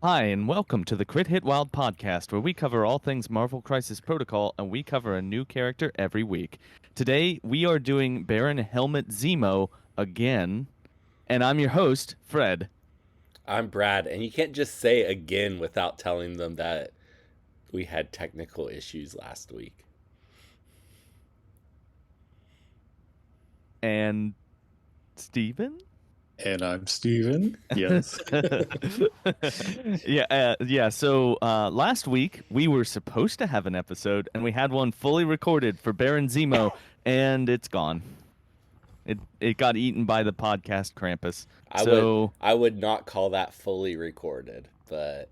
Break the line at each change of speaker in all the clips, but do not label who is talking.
Hi, and welcome to the Crit Hit Wild podcast, where we cover all things Marvel Crisis Protocol, and we cover a new character every week. Today, we are doing Baron Helmut Zemo again, and I'm your host, Fred.
I'm Brad, and you can't just say again without telling them that we had technical issues last week.
And Steven?
And I'm Steven. Yes.
Yeah. So last week we were supposed to have an episode, and we had one fully recorded for Baron Zemo, and it's gone. It got eaten by the podcast Krampus.
I would not call that fully recorded, but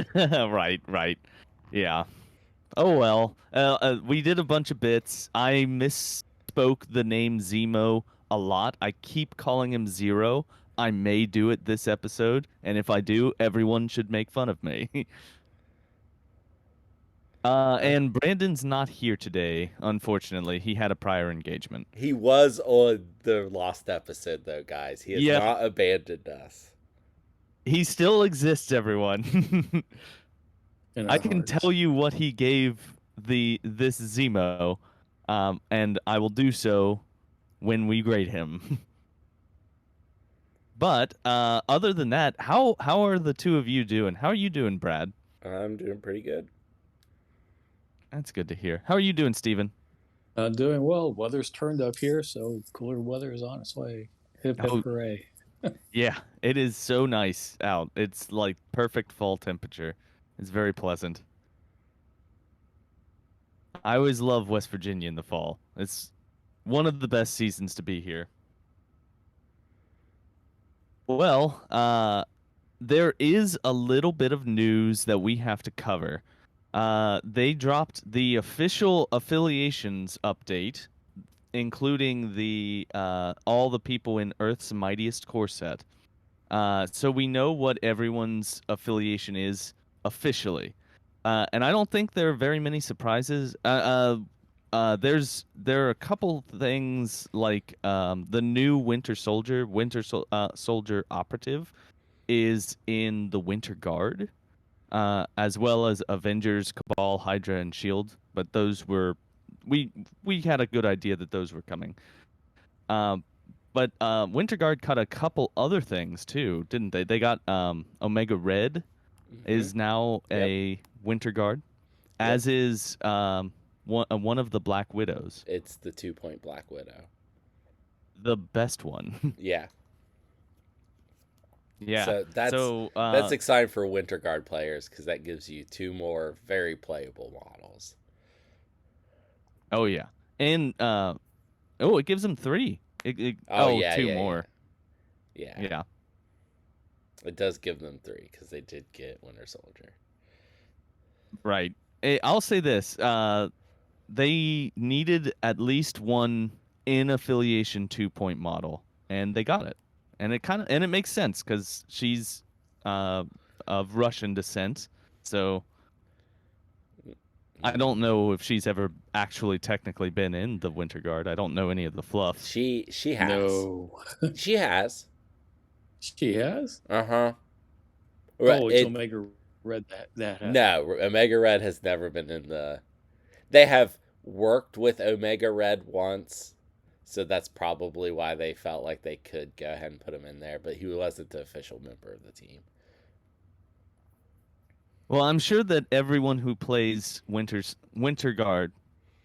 right. Yeah. Oh well. We did a bunch of bits. I misspoke the name Zemo a lot. I keep calling him Zero. I may do it this episode, and if I do, everyone should make fun of me. And Brandon's not here today, unfortunately. He had a prior engagement.
he was on the lost episode, though, guys. He has not abandoned us.
He still exists, everyone. I can tell you what he gave this Zemo, and I will do so when we grade him. But other than that, how are the two of you doing? How are you doing, Brad?
I'm doing pretty good.
That's good to hear. How are you doing, Steven?
Doing well. Weather's turned up here, so cooler weather is on its way. Hip, hip, hooray.
Yeah, it is so nice out. It's like perfect fall temperature. It's very pleasant. I always love West Virginia in the fall. It's one of the best seasons to be here. Well, there is a little bit of news that we have to cover. They dropped the official affiliations update, including the all the people in Earth's Mightiest Core set. So we know what everyone's affiliation is officially. And I don't think there are very many surprises. There are a couple things like the new Soldier operative is in the Winter Guard, as well as Avengers, Cabal, Hydra, and Shield. But those were we had a good idea that those were coming. But Winter Guard cut a couple other things too, didn't they? They got Omega Red is now a Winter Guard, as is one of the Black Widows.
It's the 2-point Black Widow.
The best one.
Yeah.
Yeah.
So that's exciting for Winter Guard players because that gives you 2 more very playable models.
Oh yeah, and it gives them 3. Two more.
Yeah. It does give them 3 because they did get Winter Soldier.
Right. I'll say this: they needed at least one in affiliation 2-point model, and they got it. And it makes sense because she's of Russian descent, so I don't know if she's ever actually technically been in the Winter Guard. I don't know any of the fluff.
She has.
No.
She has.
She has?
Uh-huh.
Oh, it's Omega Red that has.
No, Omega Red has never been in the... They have worked with Omega Red once, so that's probably why they felt like they could go ahead and put him in there, but he wasn't the official member of the team.
Well, I'm sure that everyone who plays Winter Guard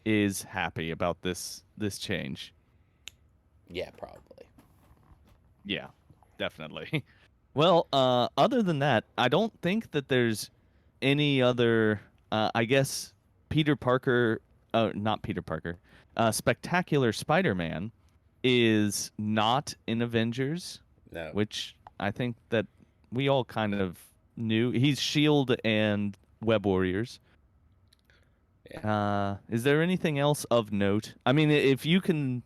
is happy about this change.
Yeah, probably.
Yeah, definitely. Well, other than that, I don't think that there's any other. I guess Peter Parker, not Peter Parker, Spectacular Spider-Man is not in Avengers.
No.
Which I think that we all kind of knew. He's Shield and Web Warriors.
Yeah.
Is there anything else of note? I mean, if you can,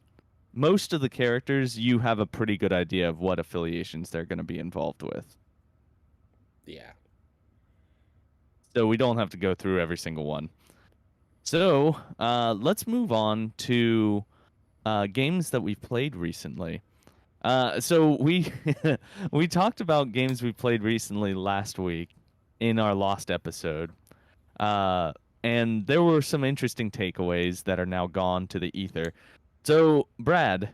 most of the characters, you have a pretty good idea of what affiliations they're going to be involved with.
Yeah.
So we don't have to go through every single one. So let's move on to games that we've played recently. So we we talked about games we played recently last week in our lost episode. Uh, and there were some interesting takeaways that are now gone to the ether. So, Brad,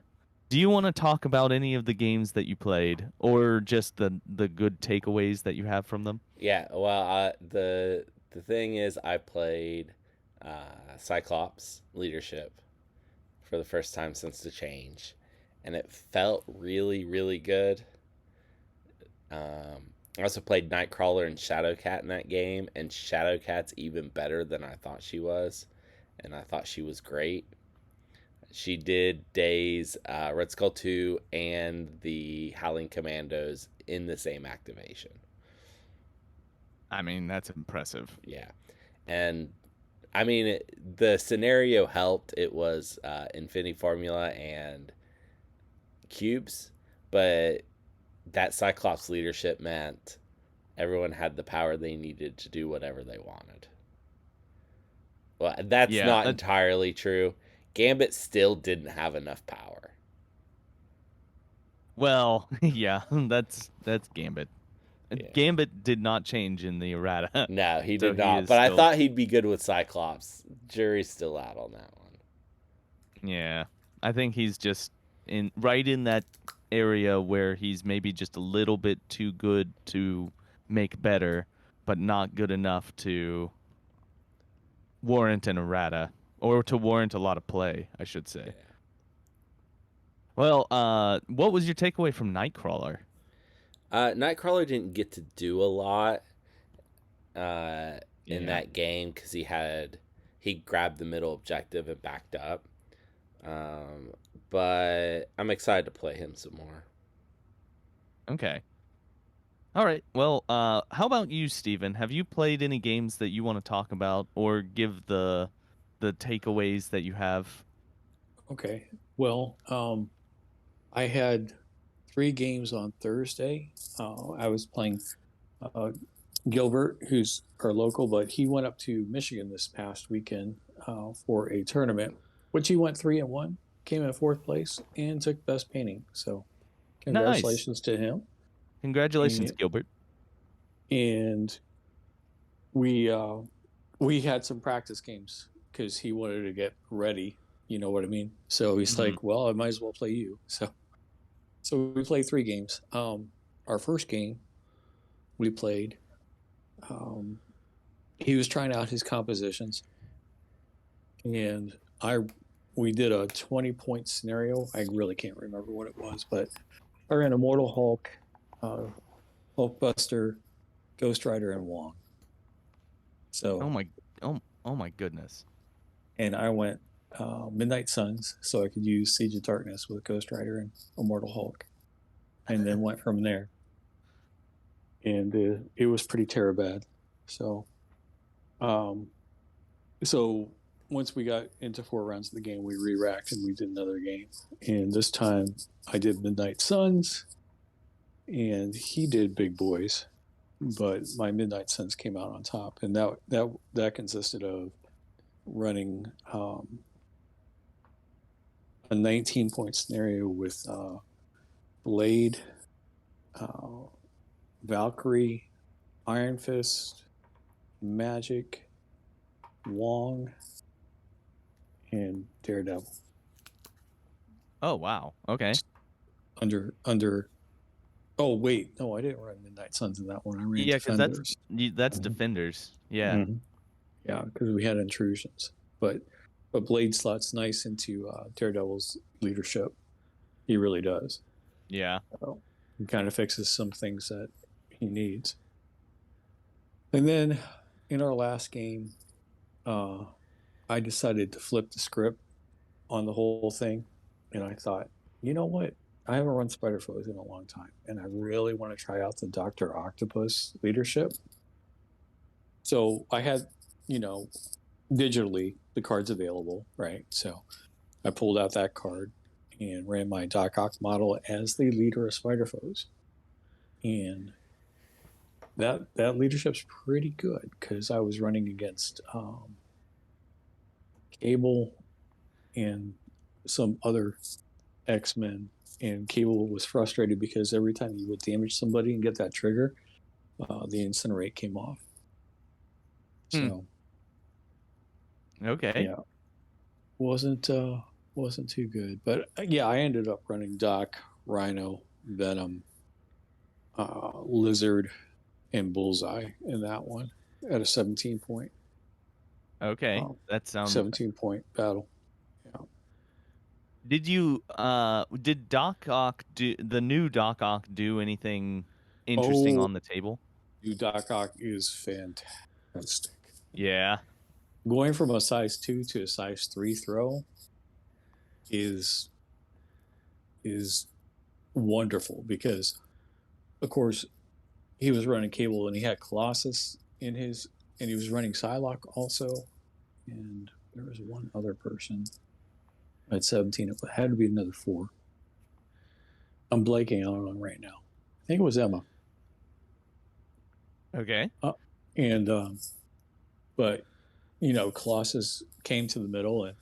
do you want to talk about any of the games that you played, or just the good takeaways that you have from them?
Yeah, well, the thing is, I played Cyclops leadership for the first time since the change, and it felt really, really good. I also played Nightcrawler and Shadowcat in that game, and Shadowcat's even better than I thought she was, and I thought she was great. She did Days, Red Skull 2, and the Howling Commandos in the same activation.
I mean, that's impressive.
Yeah. And I mean, the scenario helped. It was Infinity Formula and cubes, but that Cyclops leadership meant everyone had the power they needed to do whatever they wanted. Well, that's
Yeah,
not entirely true. Gambit still didn't have enough power.
well, yeah, that's Gambit.
Yeah.
Gambit did not change in the errata,
No, he
so
did
he
not.
is
But I
still.
thought he'd be good with Cyclops. Jury's still out on that one.
Yeah, I think he's just in that area where he's maybe just a little bit too good to make better, but not good enough to warrant an errata or to warrant a lot of play, I should say.
Yeah.
Well, what was your takeaway from Nightcrawler?
Nightcrawler didn't get to do a lot in
Yeah.
that game because he grabbed the middle objective and backed up. Um, but I'm excited to play him some more.
Okay. All right. Well, how about you, Steven? Have you played any games that you want to talk about or give the takeaways that you have?
Okay. Well, I had 3 games on Thursday. I was playing uh, Gilbert, who's our local, but he went up to Michigan this past weekend for a tournament, which he went 3-1, came in 4th place, and took best painting. So,
Nice.
congratulations to him.
Congratulations,
And,
Gilbert.
and we had some practice games because he wanted to get ready. You know what I mean? So he's
Mhm.
like, "Well, I might as well play you." So we played 3 games. Our first game we played. Um, he was trying out his compositions, and we did a 20-point scenario. I really can't remember what it was, but I ran Immortal Hulk, uh, Hulkbuster, Ghost Rider, and Wong.
Oh
So,
my oh my goodness.
and I went Midnight Suns, so I could use Siege of Darkness with Ghost Rider and Immortal Hulk, and then went from there. And it was pretty terrible. So, um, so once we got into 4 rounds of the game, we re-racked and we did another game. And this time, I did Midnight Suns, and he did Big Boys, but my Midnight Suns came out on top, and that consisted of running a 19-point scenario with Blade, uh, Valkyrie, Iron Fist, Magic, Wong, and Daredevil.
Oh wow. Okay.
Under. Oh wait, no, I didn't run Midnight Suns in that one. I ran
Yeah, because
Defenders.
that's Defenders. Yeah.
Mm-hmm. Yeah, because we had intrusions, but Blade slots nice into Daredevil's leadership. He really does.
Yeah.
So he kind of fixes some things that he needs. And then in our last game, uh, I decided to flip the script on the whole thing, and I thought, you know what? I haven't run Spider Foes in a long time, and I really want to try out the Doctor Octopus leadership. So I had, you know, digitally the cards available, right? So I pulled out that card and ran my Doc Ock model as the leader of Spider Foes, and that leadership's pretty good because I was running against Cable and some other X-Men, and Cable was frustrated because every time you would damage somebody and get that trigger, the incinerate came off.
Hmm.
So
Okay.
yeah, wasn't too good. But yeah, I ended up running Doc, Rhino, Venom, Lizard, and Bullseye in that one at a 17 point.
Okay. That sounds.
17-point battle. Yeah.
Did Doc Ock do the new Doc Ock do anything interesting
Oh,
on the table?
new Doc Ock is fantastic.
Yeah.
Going from a size 2 to a size 3 throw is is wonderful because, of course, he was running Cable and he had Colossus in his, and he was running Psylocke also, and there was one other person at 17. It had to be another 4. I'm blanking on one right now. I think it was Emma.
Okay.
And but Colossus came to the middle and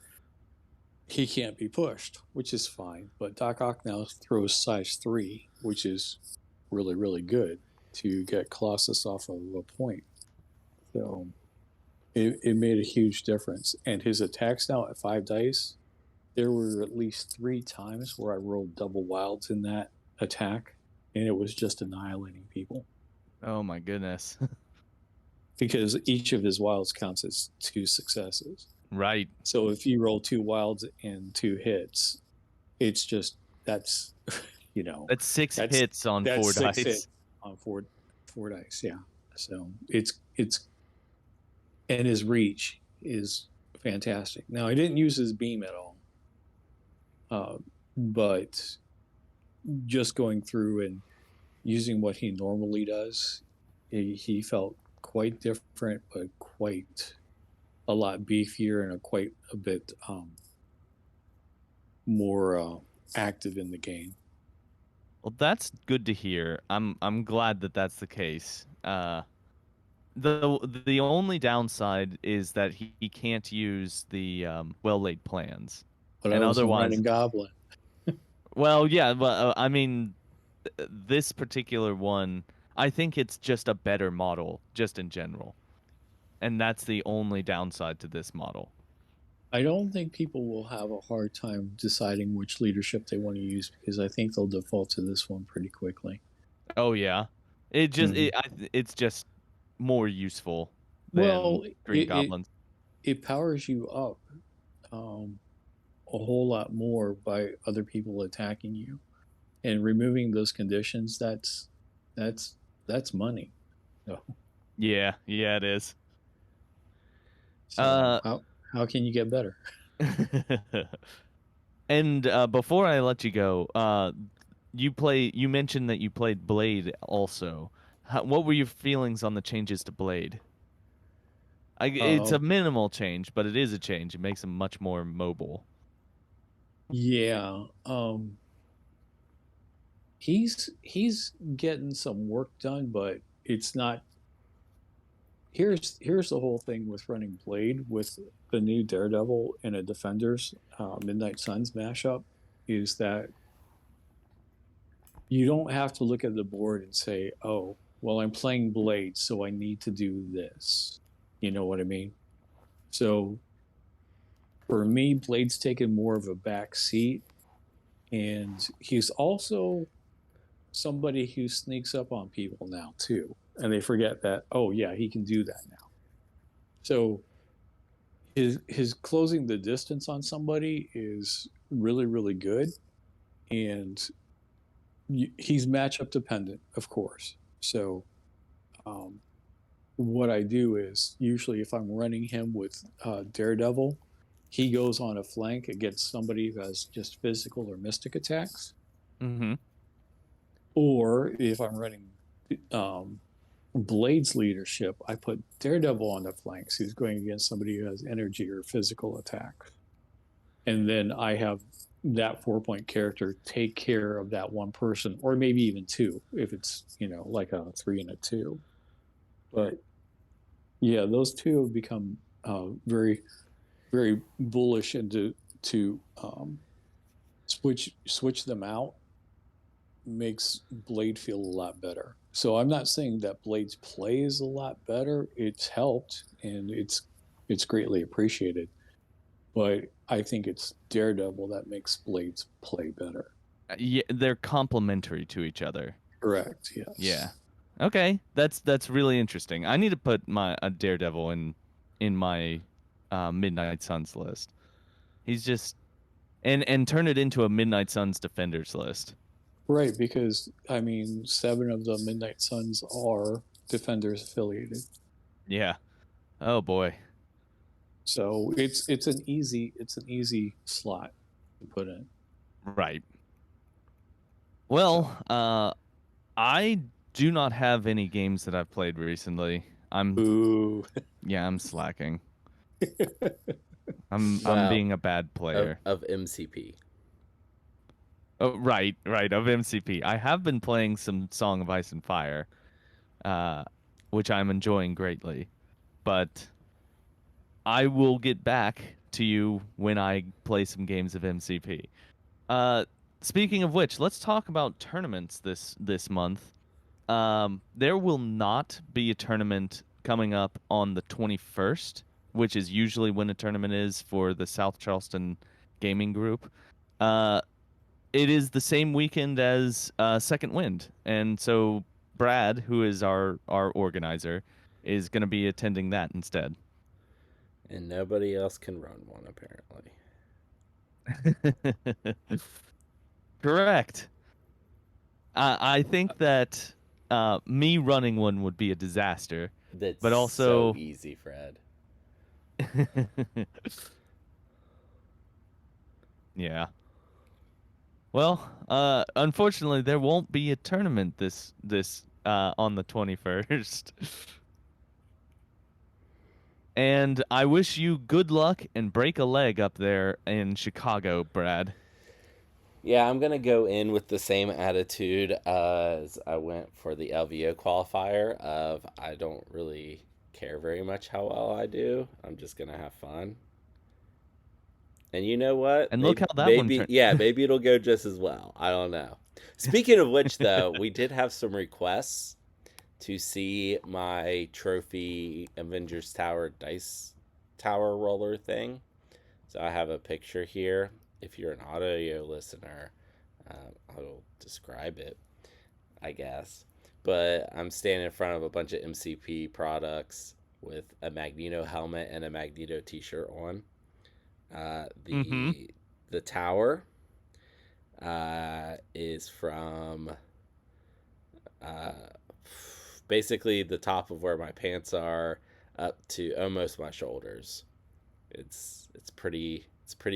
he can't be pushed, which is fine. But Doc Ock now throws size 3, which is really, really good to get Colossus off of a point. So it made a huge difference. And his attacks now at 5 dice, there were at least 3 times where I rolled double wilds in that attack, and it was just annihilating people.
Oh my goodness.
Because each of his wilds counts as 2 successes.
Right.
So if you roll 2 wilds and 2 hits, it's just that's
That's 6
that's
hits on 4
6
dice.
hits on four dice. Yeah. So it's and his reach is fantastic. Now I didn't use his beam at all, but just going through and using what he normally does, he felt quite different, but quite a lot beefier and quite a bit more active in the game.
Well, that's good to hear. I'm glad that that's the case. The only downside is that he can't use the well-laid plans.
But I
And
wasn't
otherwise,
running Goblin.
well, yeah, but I mean, this particular one, I think it's just a better model, just in general. And that's the only downside to this model.
I don't think people will have a hard time deciding which leadership they want to use because I think they'll default to this one pretty quickly.
Oh yeah, it's just more useful than
Well,
Green Goblins.
it powers you up um, a whole lot more by other people attacking you and removing those conditions. That's that's money. So,
Yeah, yeah, it is.
so
Uh,
how can you get better?
and before I let you go, you mentioned that you played Blade also. What were your feelings on the changes to Blade? It's
Uh,
a minimal change, but it is a change. It makes him much more mobile.
yeah, he's getting some work done, but it's not. Here's the whole thing with running Blade with the new Daredevil and a Defenders Midnight Suns mashup is that you don't have to look at the board and say, oh, well, I'm playing Blade, so I need to do this. You know what I mean? So for me, Blade's taken more of a back seat, and he's also somebody who sneaks up on people now too, and they forget that. Oh yeah, he can do that now. So his closing the distance on somebody is really really good, and he's matchup dependent, of course. So um, what I do is usually if I'm running him with Daredevil, he goes on a flank against somebody who has just physical or mystic attacks.
Mm-hmm.
Or if I'm running Blade's leadership, I put Daredevil on the flanks who's going against somebody who has energy or physical attacks. And then I have that 4-point character take care of that one person, or maybe even 2 if it's, like a 3 and a 2. But yeah, those 2 have become very, very bullish into to switch them out makes Blade feel a lot better. So I'm not saying that Blade's play is a lot better. It's helped and it's greatly appreciated. But I think it's Daredevil that makes Blade's play better.
Yeah, they're complementary to each other.
Correct. Yes.
Yeah. Okay, that's really interesting. I need to put my a Daredevil in my Midnight Suns list. He's just and turn it into a Midnight Suns defenders list.
Right, because I mean, 7 of the Midnight Suns are Defenders affiliated.
Yeah. Oh boy.
So it's an easy slot to put in.
Right. Well, I do not have any games that I've played recently.
Ooh.
I'm slacking. I'm
Well,
being a bad player.
Of MCP.
Oh, right, of MCP. I have been playing some Song of Ice and Fire, which I'm enjoying greatly. But I will get back to you when I play some games of MCP. Speaking of which, let's talk about tournaments this month. There will not be a tournament coming up on the 21st, which is usually when a tournament is for the South Charleston Gaming Group. It is the same weekend as Second Wind, and so Brad, who is our organizer, is going to be attending that instead.
And nobody else can run one, apparently.
Correct. I think that me running one would be a disaster.
That's
but also
so easy, Fred.
Yeah. Well, unfortunately, there won't be a tournament this on the 21st. And I wish you good luck and break a leg up there in Chicago, Brad.
Yeah, I'm going to go in with the same attitude as I went for the LVO qualifier of I don't really care very much how well I do. I'm just going to have fun. And you know what?
And look how that one turned.
Yeah, maybe it'll go just as well. I don't know. Speaking of which, though, we did have some requests to see my trophy Avengers Tower dice tower roller thing. So I have a picture here. If you're an audio listener, I'll describe it, I guess. But I'm standing in front of a bunch of MCP products with a Magneto helmet and a Magneto t-shirt on. The tower is from basically the top of where my pants are up to almost my shoulders. It's pretty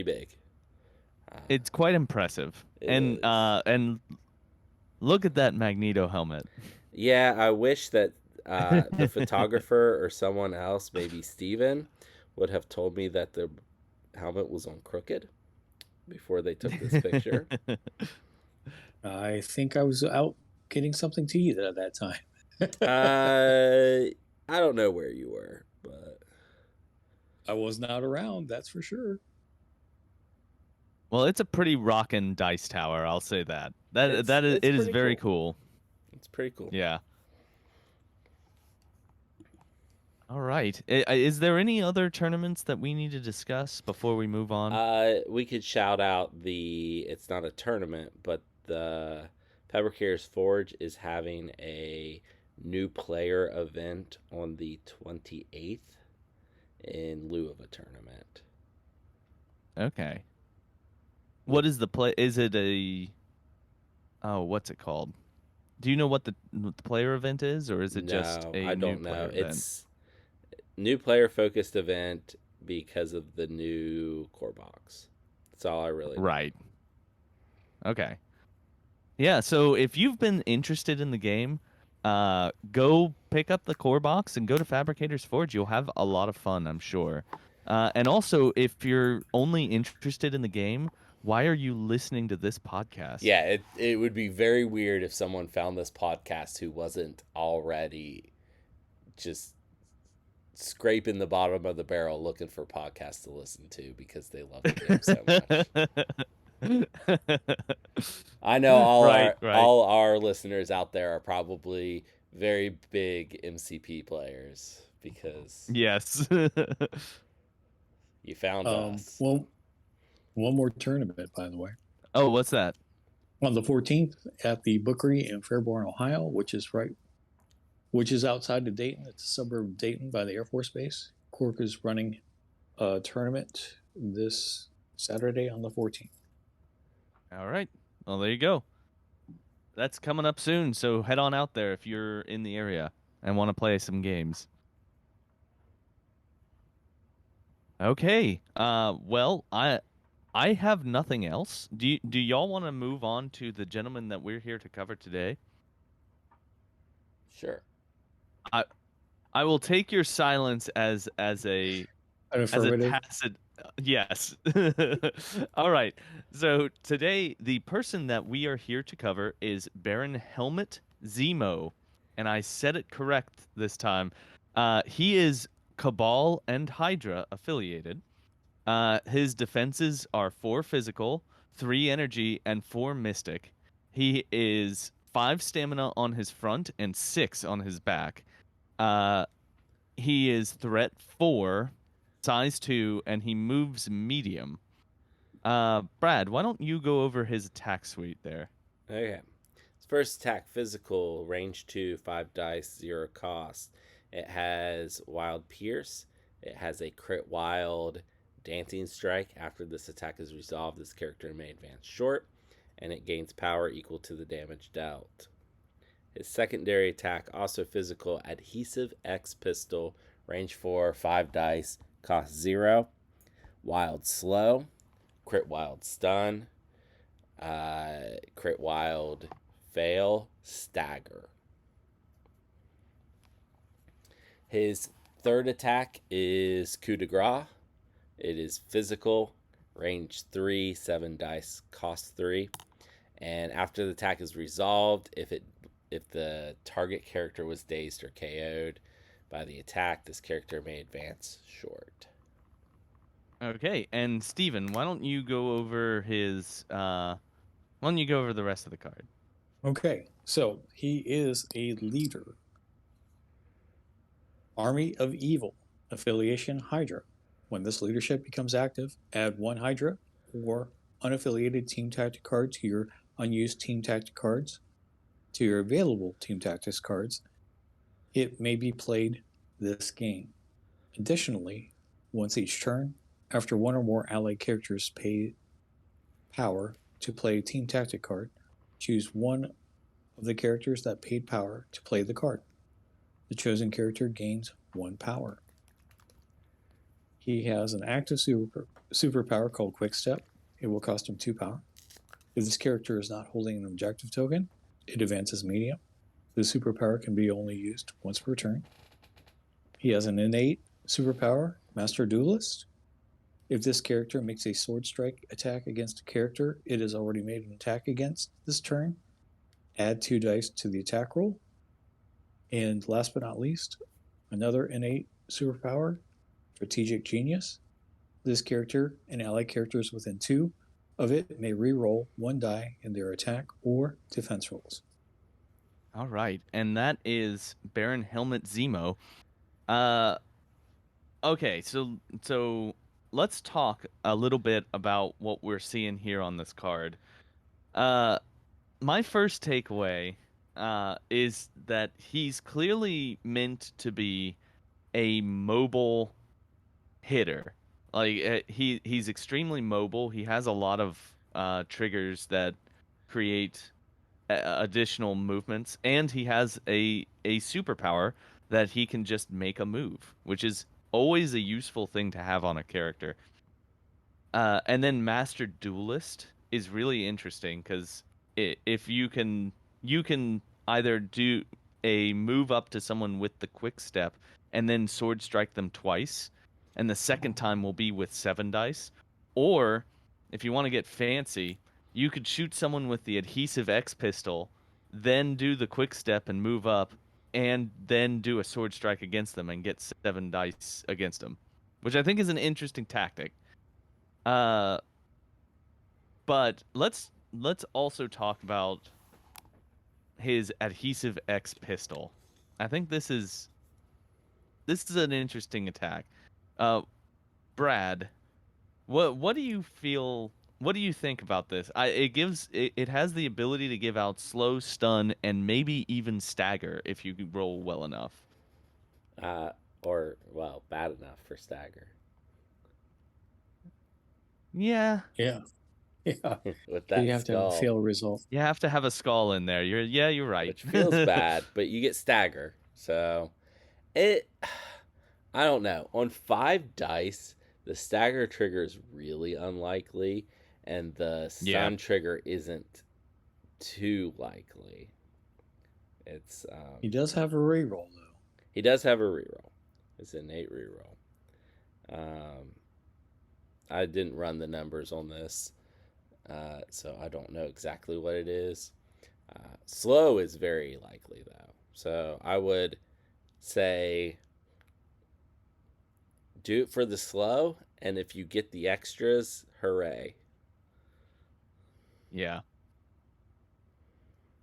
big.
It's quite impressive. And look at that Magneto helmet.
Yeah, I wish that the photographer or someone else, maybe Steven, would have told me that the helmet was on crooked before they took this picture.
I think I was out getting something to eat at that time.
I don't know where you were, but
I was not around, that's for sure.
Well, it's a pretty rockin' dice tower, I'll say that. It is very cool.
It's pretty cool.
Yeah. All right. Is there any other tournaments that we need to discuss before we move on?
We could shout out it's not a tournament, but the Fabricators Forge is having a new player event on the 28th in lieu of a tournament.
Okay. What is the play? Is it what's it called? Do you know what the player event is, or is it just a
I don't
new
know.
Player event?
It's new player focused event because of the new core box. That's all I really know.
Right. Okay. Yeah, so if you've been interested in the game, go pick up the core box and go to Fabricators Forge. You'll have a lot of fun, I'm sure. And also, if you're only interested in the game, why are you listening to this podcast?
Yeah, it would be very weird if someone found this podcast who wasn't already just scraping the bottom of the barrel looking for podcasts to listen to because they love the game so much. I know
Right, right.
all our listeners out there are probably very big MCP players because
Yes.
you found us.
Well, one more tournament, by the way.
Oh, what's that?
On the 14th at the Bookery in Fairborn, Ohio, which is outside of Dayton. It's a suburb of Dayton by the Air Force Base. Cork is running a tournament this Saturday on the 14th.
All right. Well, there you go. That's coming up soon, so head on out there if you're in the area and want to play some games. Okay. Well, I have nothing else. Do y'all want to move on to the gentleman that we're here to cover today?
Sure.
I I will take your silence
An
as a
affirmative.
tacit yes. All right. So today the person that we are here to cover is Baron Helmut Zemo, and I said it correct this time. He is Cabal and Hydra affiliated. His defenses are 4 physical, 3 energy, and 4 mystic. He is 5 stamina on his front and 6 on his back. Uh, he is threat 4, size 2, and he moves medium. Brad, why don't you go over his attack suite there?
Okay. First attack, physical, range 2, 5 dice, 0 cost. It has Wild Pierce. It has a crit wild Dancing Strike. After this attack is resolved, this character may advance short, and it gains power equal to the damage dealt. His secondary attack, also physical, Adhesive X Pistol, range 4, 5 dice, cost 0. Wild Slow, crit wild Stun, crit wild Fail, Stagger. His third attack is Coup de Grace. It is physical, range 3, 7 dice, cost 3. And after the attack is resolved, if the target character was dazed or KO'd by the attack, this character may advance short.
Okay, and Steven, why don't you go over why don't you go over the rest of the card?
Okay, so he is a leader. Army of Evil, affiliation Hydra. When this leadership becomes active, add 1 Hydra or unaffiliated team tactic card to your unused team tactic cards, to your available team tactics cards. It may be played this game. Additionally, once each turn, after 1 or more allied characters pay power to play a team tactic card, choose 1 of the characters that paid power to play the card. The chosen character gains 1 power. He has an active superpower called Quick Step. It will cost him 2 power. If this character is not holding an objective token, it advances medium. The superpower can be only used once per turn. He has an innate superpower, Master Duelist. If this character makes a sword strike attack against a character it has already made an attack against this turn, add 2 dice to the attack roll. And last but not least, another innate superpower, Strategic Genius. This character and allied characters within 2 of it may re-roll 1 die in their attack or defense rolls.
All right, and that is Baron Helmut Zemo. Uh, okay, so let's talk a little bit about what we're seeing here on this card. My first takeaway is that he's clearly meant to be a mobile hitter. Like he's extremely mobile. He has a lot of triggers that create additional movements, and he has a superpower that he can just make a move, which is always a useful thing to have on a character. And then Master Duelist is really interesting because if you can either do a move up to someone with the quick step and then sword strike them twice, and the second time will be with 7 dice, or if you want to get fancy, you could shoot someone with the adhesive X pistol, then do the quick step and move up, and then do a sword strike against them and get 7 dice against them, which I think is an interesting tactic. Uh, But let's also talk about his adhesive X pistol. I think this is an interesting attack. Uh, Brad, what do you feel? What do you think about this? It has the ability to give out slow, stun, and maybe even stagger if you roll well enough.
Uh, or well, bad enough for stagger
Yeah,
Yeah. Yeah.
with
So you
that
have to have a
skull,
fail result.
you have to have a skull in there. You're right.
which feels bad, but you get stagger. So it, I don't know. On 5 dice, the stagger trigger is really unlikely, and the
Yeah.
stun trigger isn't too likely. It's
He does have a reroll though.
he does have a reroll. It's an 8 reroll. Um, I didn't run the numbers on this, so I don't know exactly what it is. Slow is very likely though, so I would say do it for the slow, and if you get the extras, hooray.
Yeah.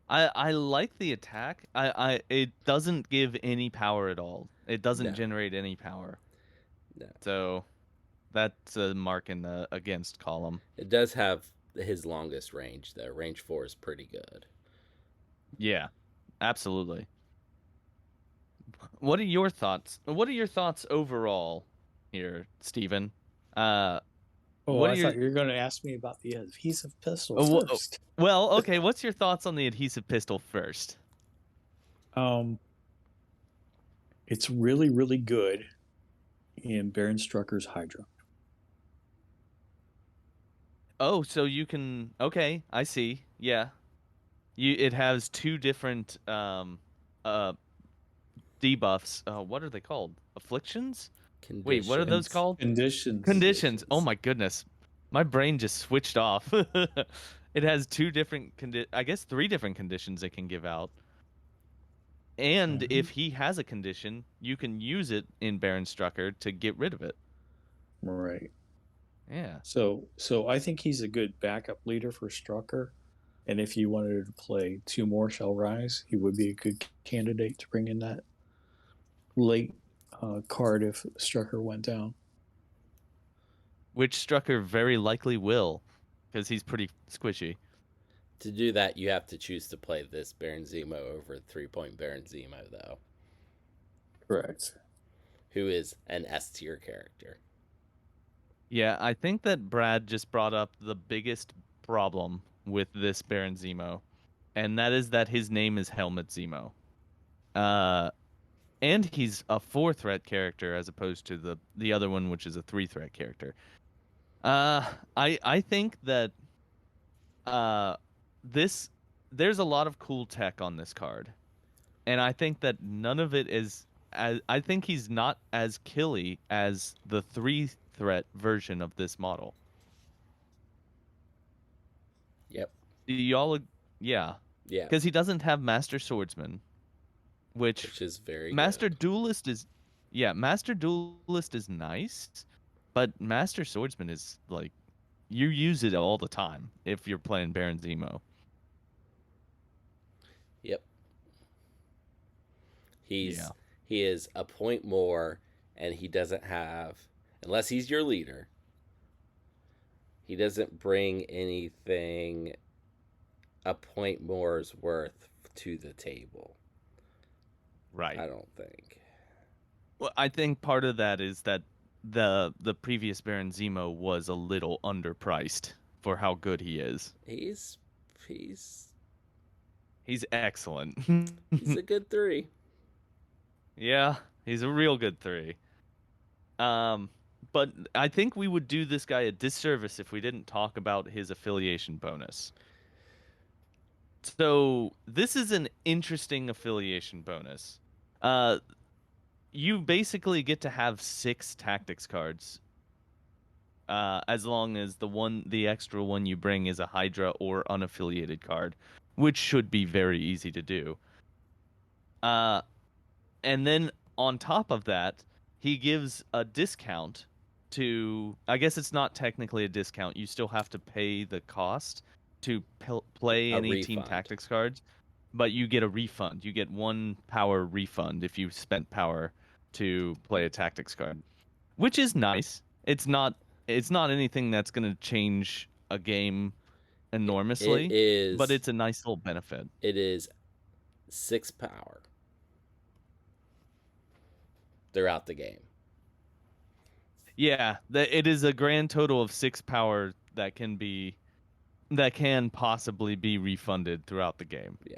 I like the attack. It doesn't give any power at all. It doesn't
No,
generate any power.
no.
So that's a mark in the against column.
It does have his longest range though. Range 4 is pretty good.
Yeah, absolutely. What are your thoughts? What are your thoughts overall here, Stephen? Uh,
Oh,
what are
I
your
thought you were going to ask me about the adhesive pistol
oh,
first.
well, okay, what's your thoughts on the adhesive pistol first?
Um, it's really, really good in Baron Strucker's Hydra.
Oh, so you can okay, I see. Yeah. It has two different uh debuffs. What are they called? Afflictions? Wait, what are those
Conditions.
called?
Conditions.
Conditions. Oh
Conditions.
my goodness. My brain just switched off. It has two different I guess three different conditions it can give out. And
Mhm.
if he has a condition, you can use it in Baron Strucker to get rid of it.
Right.
Yeah.
So I think he's a good backup leader for Strucker. And if you wanted to play Two More Shall Rise, he would be a good candidate to bring in that late card if Strucker went down.
Which Strucker very likely will, because he's pretty squishy.
To do that, you have to choose to play this Baron Zemo over 3 Point Baron Zemo, though,
Correct.
who is an S tier character.
Yeah, I think that Brad just brought up the biggest problem with this Baron Zemo, and that is that his name is Helmut Zemo. Uh, and he's a 4 threat character as opposed to the other one, which is a 3 threat character. I think that uh this there's a lot of cool tech on this card, and I think that none of it is as I think he's not as killy as the 3 threat version of this model.
Yep.
Do y'all yeah,
Yeah.
because he doesn't have Master Swordsman, which
Which is very
Master
good.
Duelist is yeah, Master Duelist is nice, but Master Swordsman is like you use it all the time if you're playing Baron Zemo.
Yep.
Yeah.
He is a point more, and he doesn't have, unless he's your leader, he doesn't bring anything a point more's worth to the table.
Right.
I don't think.
Well, I think part of that is that the previous Baron Zemo was a little underpriced for how good he is.
He's he's
He's excellent.
he's a good 3.
Yeah, he's a real good 3. Um, but I think we would do this guy a disservice if we didn't talk about his affiliation bonus. So this is an interesting affiliation bonus. Uh, you basically get to have 6 tactics cards, as long as the extra one you bring is a Hydra or unaffiliated card, which should be very easy to do. Uh, and then on top of that, he gives a discount to. I guess it's not technically a discount. You still have to pay the cost to play
A
any Team
refund.
Tactics cards, but you get a refund. You get 1 power refund if you spent power to play a Tactics card, which is nice. It's not. It's not anything that's going to change a game
It
enormously, but
is
it's a nice little benefit.
it is 6 power throughout the game.
Yeah, it is a grand total of 6 power that can possibly be refunded throughout the game.
Yeah.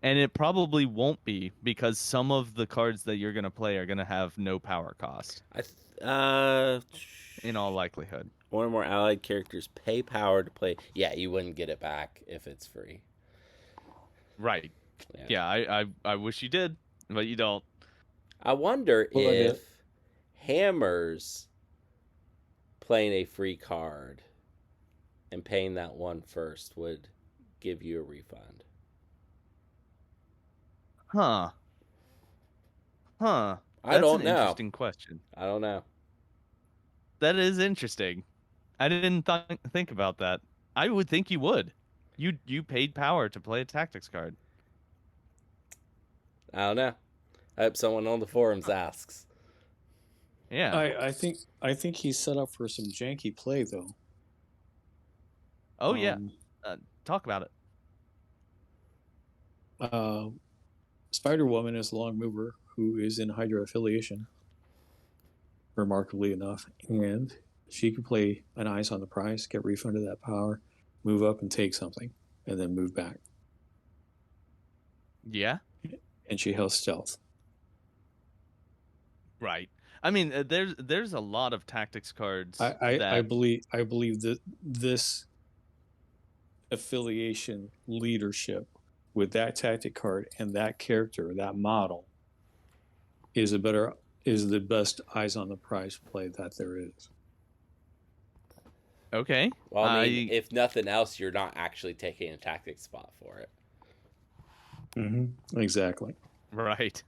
And it probably won't be because some of the cards that you're going to play are going to have no power cost in all likelihood.
One or more allied characters pay power to play. Yeah, you wouldn't get it back if it's free.
Right. Yeah, I wish you did, but you don't.
I wonder
Well,
if Hammers playing a free card and paying that one first would give you a refund.
Huh. Huh.
I don't know.
Interesting question.
I don't know.
That is interesting. I didn't think about that. I would think you would. You paid power to play a tactics card.
I don't know. I hope someone on the forums asks.
Yeah.
I think he's set up for some janky play though.
Oh yeah. Talk about it.
Spider-Woman is a long mover who is in Hydra affiliation, remarkably enough, and she can play an Eyes on the Prize, get refunded that power, move up and take something, and then move back.
Yeah.
And she has stealth.
Right. I mean, there's a lot of tactics cards.
I believe that this affiliation leadership with that tactic card and that character, that model, is the best Eyes on the Prize play that there is.
Okay.
Well, I mean, if nothing else, you're not actually taking a tactic spot for it.
Mm-hmm. Exactly.
Right.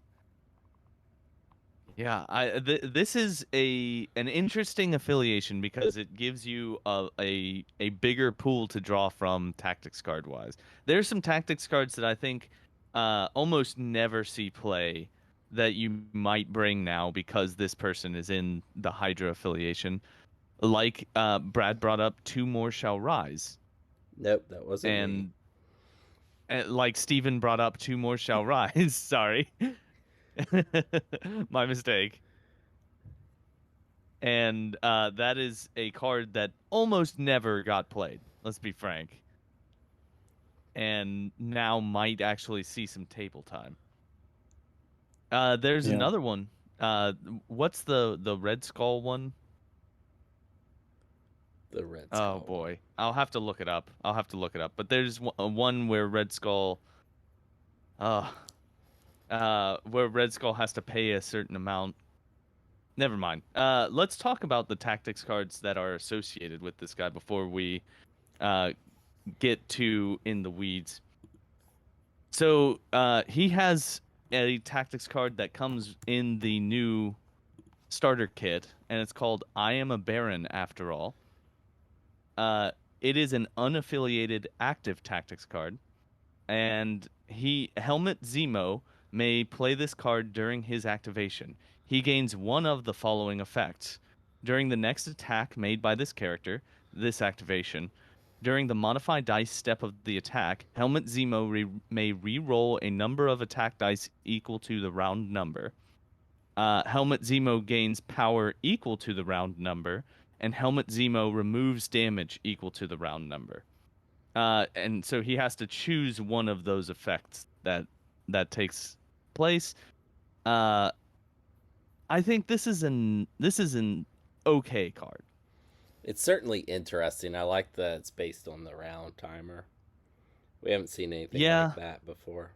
Yeah, this is an interesting affiliation because it gives you a bigger pool to draw from tactics card wise. There's some tactics cards that I think almost never see play that you might bring now because this person is in the Hydra affiliation. Like Brad brought up, Two More Shall Rise.
Nope, that wasn't me.
And like Steven brought up, Two More Shall Rise. Sorry. My mistake. And that is a card that almost never got played. Let's be frank. And now might actually see some table time. There's another one. What's the Red Skull one?
The Red Skull.
Oh boy, I'll have to look it up. But there's one where Red Skull. Where Red Skull has to pay a certain amount. Never mind. Let's talk about the tactics cards that are associated with this guy before we get to in the weeds. So he has a tactics card that comes in the new starter kit, and it's called I Am a Baron After All. It is an unaffiliated active tactics card, and Helmut Zemo may play this card during his activation. He gains one of the following effects. During the next attack made by this character, this activation, during the modified dice step of the attack, Helmut Zemo may re-roll a number of attack dice equal to the round number. Helmut Zemo gains power equal to the round number, and Helmut Zemo removes damage equal to the round number. And so he has to choose one of those effects that takes place. I think this is an okay card.
It's certainly interesting. I like that it's based on the round timer. We haven't seen anything like that before.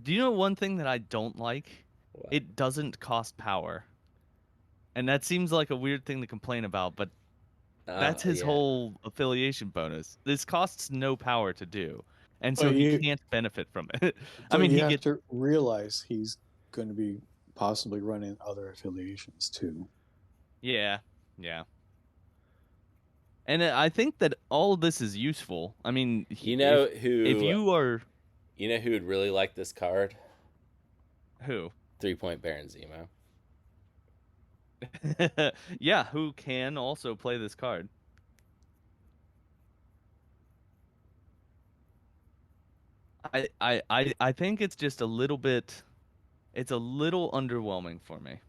Do you know one thing that I don't like?
What?
It doesn't cost power. And that seems like a weird thing to complain about, but that's his whole affiliation bonus. This costs no power to do. And so he can't benefit from it.
I mean, you have to realize he's going to be possibly running other affiliations too.
Yeah, yeah. And I think that all of this is useful. I mean,
You know
if
who?
you are
You know who would really like this card?
who,
3-point Baron Zemo.
yeah, who can also play this card. I think it's just a little bit. It's a little underwhelming for me.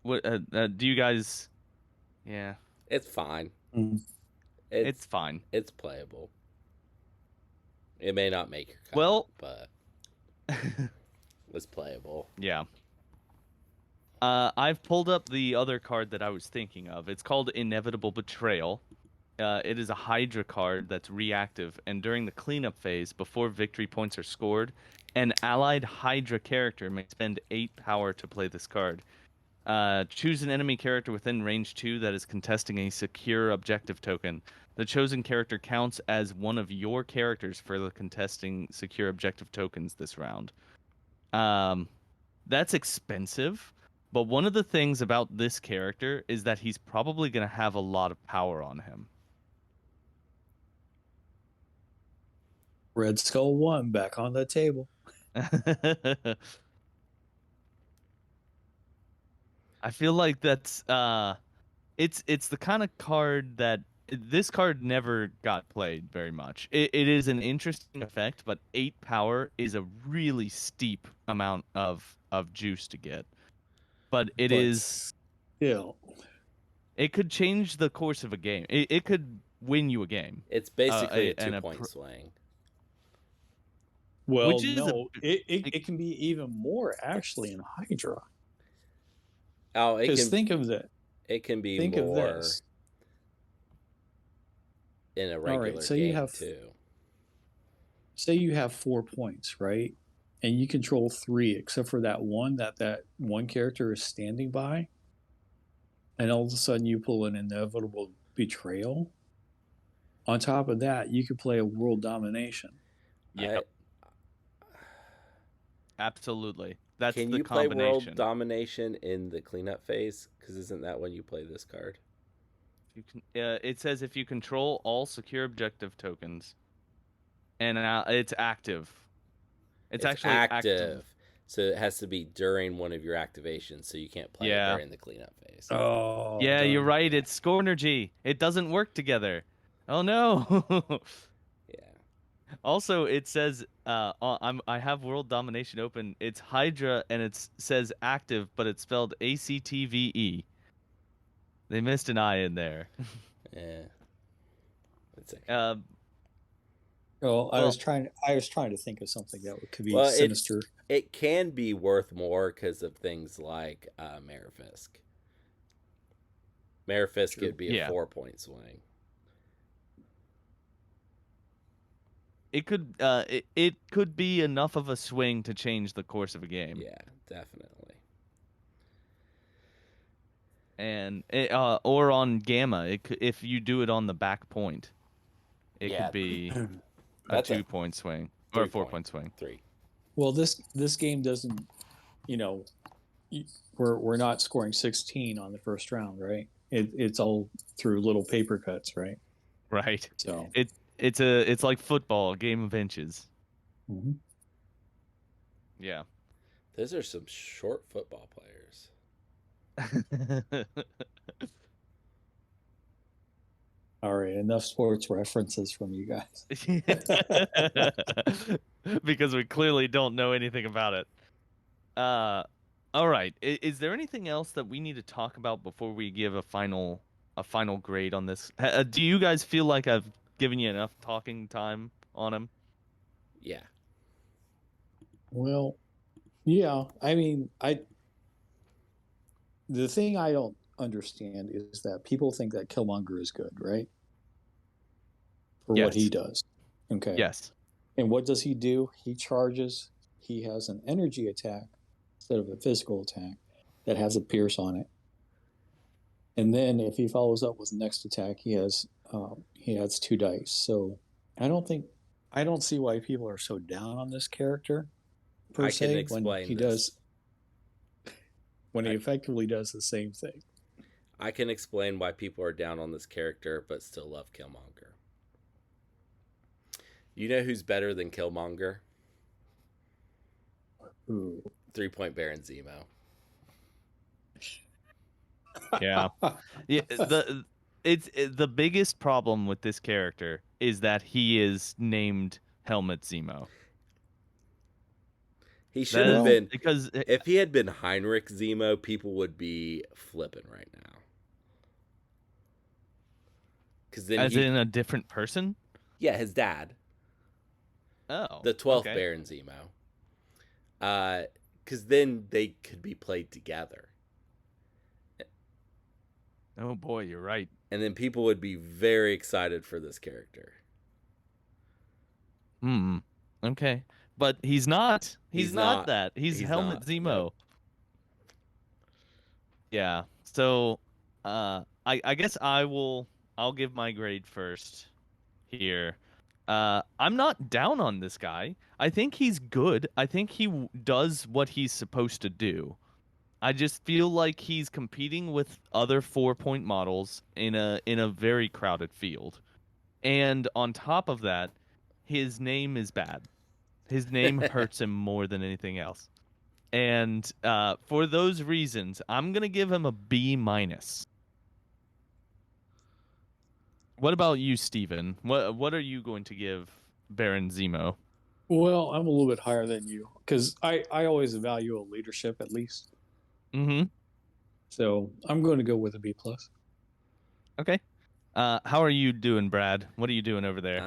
What do you guys? Yeah,
It's fine.
Mm.
it's
It's
fine.
it's playable. It may not make your cut,
Well,
but it's playable.
yeah. I've pulled up the other card that I was thinking of. It's called Inevitable Betrayal. It is a Hydra card that's reactive, and during the cleanup phase, before victory points are scored, an allied Hydra character may spend 8 power to play this card. Choose an enemy character within range 2 that is contesting a secure objective token. The chosen character counts as one of your characters for the contesting secure objective tokens this round. That's expensive, but one of the things about this character is that he's probably going to have a lot of power on him.
Red Skull 1 back on the table.
I feel like that's it's the kind of card that this card never got played very much. It is an interesting effect, but 8 power is a really steep amount of juice to get. But it
But
is
still,
it could change the course of a game. It could win you a game.
It's basically a
And
2-point swing.
well,
which is
no, it can be even more actually in Hydra.
Oh, it
Because
can
think of that.
it can be
Think of
more
this.
in a
All
regular
right, so
game
you have
too.
say you have 4 points, right? And you control 3, except for that one character is standing by, and all of a sudden you pull an inevitable betrayal. On top of that, you could play a world domination.
yeah, absolutely. That's
Can
the
you play world
combination.
domination in the cleanup phase? Because isn't that when you play this card?
You can, it says if you control all secure objective tokens, and it's active. It's actually active.
So it has to be during one of your activations, so you can't play it
Yeah.
during the cleanup phase.
Oh,
Yeah, you're
darn.
right. It's Scornergy. It doesn't work together. Oh no.
Yeah.
Also, it says I have World Domination open. It's Hydra and it says active, but it's spelled ACTVE. They missed an I in there.
Yeah. That's okay.
Well, I
Well-
was trying to think of something that could be
Well,
sinister.
it can be worth more because of things like Marifisk. Marifisk
True.
could be a
Yeah.
4-point swing.
It could be enough of a swing to change the course of a game.
Yeah, definitely.
And or on Gamma, if you do it on the back point, it
Yeah.
could be a
That's a
2-point swing or a 4-point swing.
3.
Well, this game doesn't, we're not scoring 16 on the first round, right? It's all through little paper cuts, right?
Right.
So
It's like football, a game of inches.
mhm.
Yeah.
Those are some short football players.
All right, enough sports references from you guys.
Because we clearly don't know anything about it. All right. Is there anything else that we need to talk about before we give a final grade on this? Do you guys feel like I've given you enough talking time on him?
Yeah.
Well, yeah, I mean, the thing I don't understand is that people think that Killmonger is good, right? For what he
Yes.
does. Okay.
Yes.
And what does he do? He charges. He has an energy attack instead of a physical attack that has a pierce on it. And then if he follows up with the next attack, he adds 2 dice. So I don't think I don't see why people are so down on this character per
I can
se when
explain
he
this.
does when he
I,
effectively does the same thing.
I can explain why people are down on this character but still love Killmonger. You know who's better than Killmonger?
Ooh.
3-Point Baron Zemo.
Yeah. Yeah, the biggest problem with this character is that he is named Helmut Zemo.
He should
That
have
is
Well,
been.
because
If he had been Heinrich Zemo, people would be flipping right now. Because then
as
he,
in a different person.
yeah, his dad,
Oh,
the 12th
okay.
Baron Zemo. Because then they could be played together.
Oh boy, you're right.
And then people would be very excited for this character.
Hmm. Okay. But he's not. He's
He's
not
not.
that. He's
He's
Helmut
not. Nope.
Zemo. Yeah. So, I guess I'll give my grade first here. I'm not down on this guy. I think he's good. I think he does what he's supposed to do. I just feel like he's competing with other 4-point models in a very crowded field. And on top of that, his name is bad. His name hurts him more than anything else. And for those reasons, I'm gonna give him a B minus. What about you, Steven? What are you going to give Baron Zemo?
well, I'm a little bit higher than you because I always value a leadership at least.
Mm-hmm.
So I'm going to go with a B plus.
Okay. How are you doing, Brad? What are you doing over there?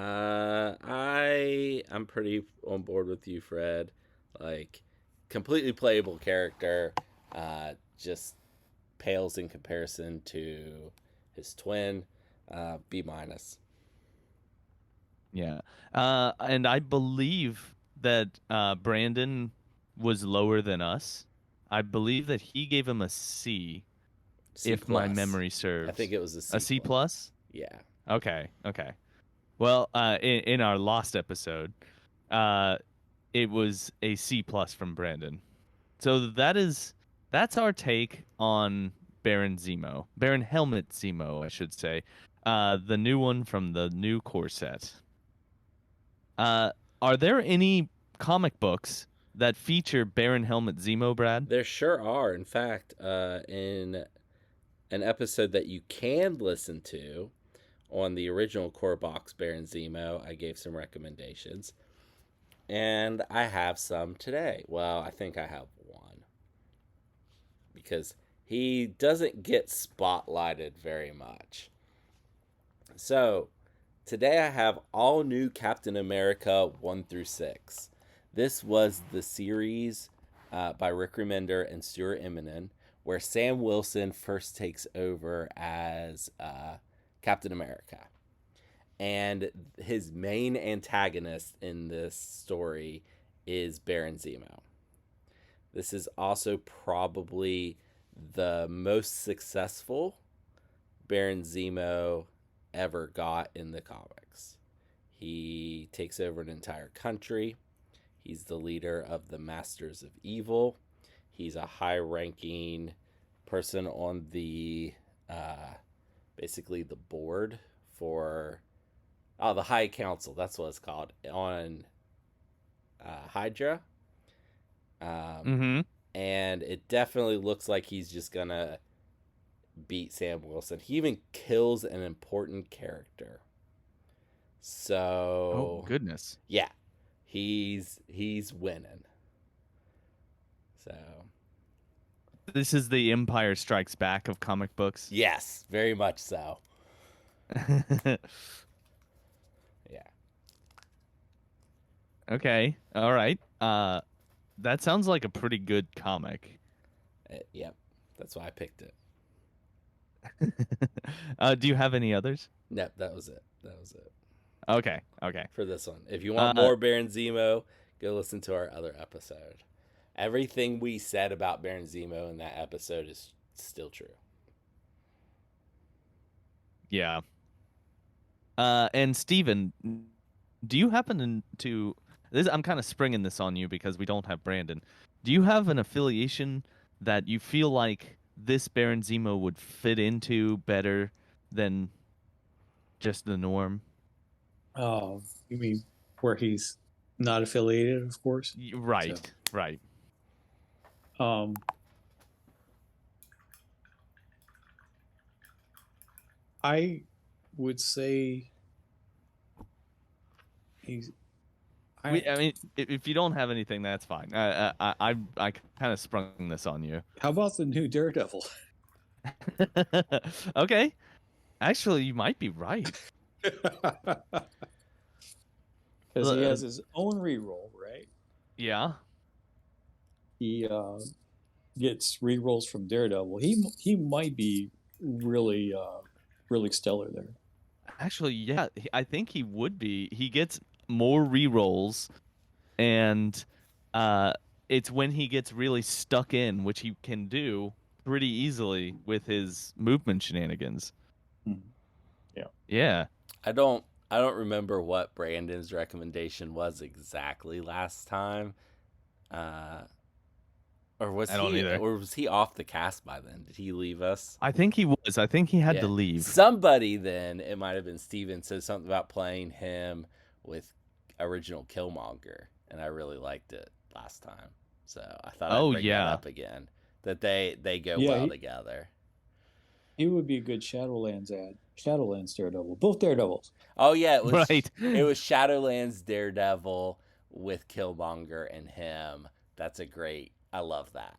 I'm pretty on board with you, Fred. Like, completely playable character. Just pales in comparison to his twin. B minus.
Yeah. And I believe that Brandon was lower than us. I believe that he gave him a C,
C
if my
plus.
memory
I think
serves.
it was a
A
C
C
plus.
plus?
Yeah.
Okay, okay. Well, in our lost episode, uh, it was a C plus from Brandon. So that's our take on Baron Zemo, Baron Helmut Zemo, I should say, the new one from the new core set. Uh, are there any comic books that feature Baron Helmut Zemo, Brad?
There sure are. In fact, in an episode that you can listen to on the original Core Box Baron Zemo, I gave some recommendations. And I have some today. Well, I think I have one. Because he doesn't get spotlighted very much. So, today I have all new Captain America 1 through 6. This was the series by Rick Remender and Stuart Immonen, where Sam Wilson first takes over as Captain America. And his main antagonist in this story is Baron Zemo. This is also probably the most successful Baron Zemo ever got in the comics. He takes over an entire country. He's the leader of the Masters of Evil. He's a high-ranking person on the basically the board for the High Council. That's what it's called on Hydra.
Mm-hmm.
And it definitely looks like he's just gonna beat Sam Wilson. He even kills an important character.
Oh
So
goodness.
yeah, he's winning. So
This is the Empire Strikes Back of comic books.
yes, very much so. Yeah.
Okay. All right. That sounds like a pretty good comic.
Yep. That's why I picked it.
Do you have any others?
Nope, that was it. That was it
Okay. Okay.
for this one. If you want
Uh,
more Baron Zemo, go listen to our other episode. Everything we said about Baron Zemo in that episode is still true.
yeah. And Steven, Do you happen to this? I'm kind of springing this on you because we don't have Brandon. Do you have an affiliation that you feel like this Baron Zemo would fit into better than just the norm?
You mean where he's not affiliated, of course. So,
Right, right.
um, I would say he's.
I mean, if you don't have anything, that's fine. I kind of sprung this on you.
How about the new Daredevil?
Okay, actually, you might be right.
Because he has his own reroll, right?
Yeah.
He gets rerolls from Daredevil. He might be really really stellar there.
Actually, yeah, I think he would be. He gets more rerolls, and uh, it's when he gets really stuck in, which he can do pretty easily with his movement shenanigans.
Yeah.
Yeah.
I don't remember what Brandon's recommendation was exactly last time. Or was
I don't
he
either.
or was he off the cast by then? Did he leave us?
I think he was. I think he had to
Yeah.
leave.
Somebody then, it might have been Steven, said something about playing him with original Killmonger, and I really liked it last time. So I thought I'd
Oh,
bring that
yeah.
up again. That they go
Yeah,
well together.
He would be a good Shadowlands Daredevil. Both Daredevils.
Oh yeah, it was
Right.
it was Shadowlands Daredevil with Killmonger and him. That's a great. I love that.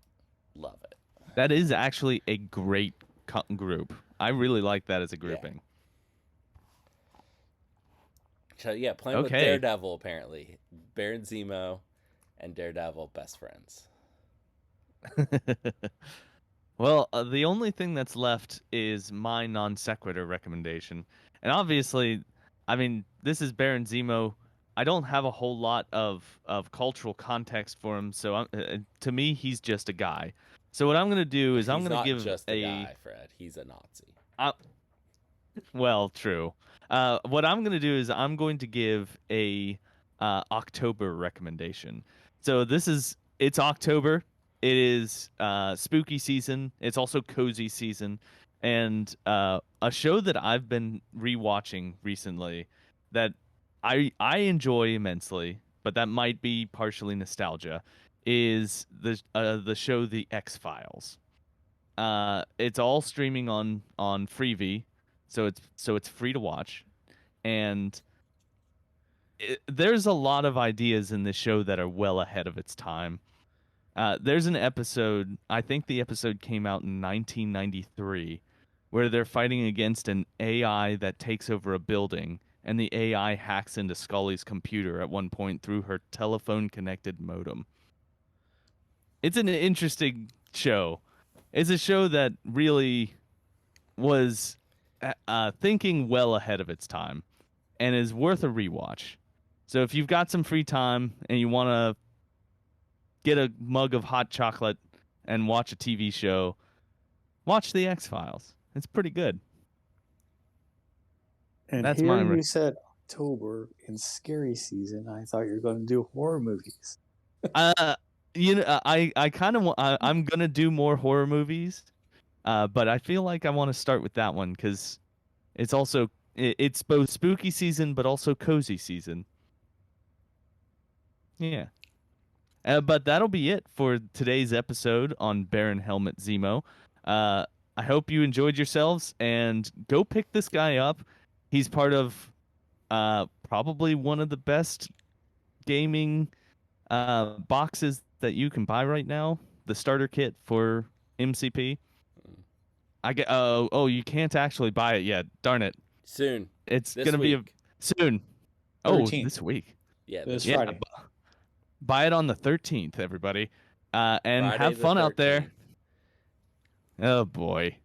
Love it.
That is actually a great group. I really like that as a grouping.
So yeah, playing with
Okay.
Daredevil apparently. Baron Zemo and Daredevil best friends.
Well, the only thing that's left is my non sequitur recommendation. And obviously, I mean, this is Baron Zemo. I don't have a whole lot of cultural context for him, so to me, he's just a guy. So what I'm going to do is I'm
He's
going to
not
give
just a guy, Fred. He's a Nazi.
Well, true. What I'm going to do is I'm going to give a October recommendation. So it's October. It is spooky season. It's also cozy season, and a show that I've been rewatching recently that I enjoy immensely, but that might be partially nostalgia, is the show The X-Files. It's all streaming on Freevee, so it's free to watch, and there's a lot of ideas in this show that are well ahead of its time. There's an episode, I think the episode came out in 1993, where they're fighting against an AI that takes over a building, and the AI hacks into Scully's computer at one point through her telephone-connected modem. It's an interesting show. It's a show that really was thinking well ahead of its time and is worth a rewatch. So if you've got some free time and you want to get a mug of hot chocolate and watch a TV show, watch The X-Files. It's pretty good.
And
That's
here
my
you said October in scary season. I thought you were going to do horror movies.
I kind of I'm gonna do more horror movies, but I feel like I want to start with that one because it's both spooky season but also cozy season. Yeah. But that'll be it for today's episode on Baron Helmut Zemo. I hope you enjoyed yourselves and go pick this guy up. He's part of probably one of the best gaming boxes that you can buy right now. The starter kit for MCP. I get. Oh, you can't actually buy it yet. Darn it.
Soon.
It's
This
gonna be
week.
soon.
13th.
Oh, this week.
Yeah,
This
Yeah.
Friday.
Buy it on the 13th, everybody. And
Friday
have
the
fun out there.
13th.
Oh boy.